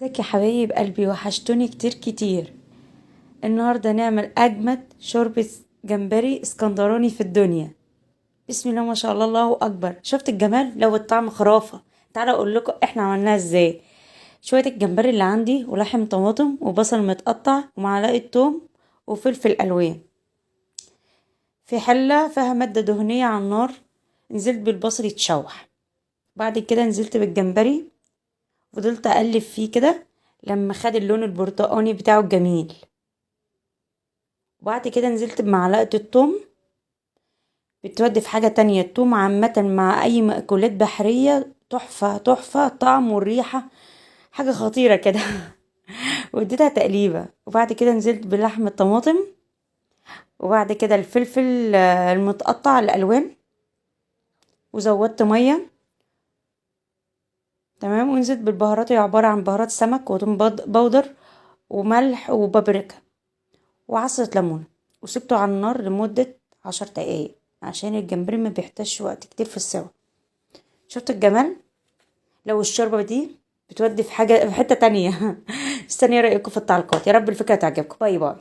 ازيك يا حبايب قلبي، وحشتوني كتير كتير. النهاردة نعمل أجمد شوربة جمبري اسكندراني في الدنيا. بسم الله ما شاء الله، الله أكبر. شفت الجمال؟ لو الطعم خرافة. تعالى أقول لكم احنا عملناها ازاي. شوية الجمبري اللي عندي ولحم طماطم وبصل متقطع ومعلقة توم وفلفل ألوان. في حلة فيها مادة دهنية على النار نزلت بالبصل يتشوح. بعد كده نزلت بالجمبري، فضلت أقلب فيه كده لما خد اللون البرتقاني بتاعه الجميل. وبعد كده نزلت بمعلقة الثوم. بتودي في حاجة تانية الثوم عامة مع أي مأكولات بحرية، تحفة تحفة، طعم والريحة حاجة خطيرة كده. واديتها تقليبة. وبعد كده نزلت بلحم الطماطم، وبعد كده الفلفل المتقطع الألوان، وزودت مية. تمام. ونزلت بالبهارات، هي عبارة عن بهارات سمك وتوم بودر وملح وبابريكا وعصرة ليمون. وسبته على النار لمدة 10 دقايق عشان الجمبري ما بيحتاجش وقت كتير في السوا. شفت الجمال؟ لو الشوربة دي بتودي في حاجة في حتة تانية. استني رأيكم في التعليقات. يا رب الفكرة تعجبكم. باي باي.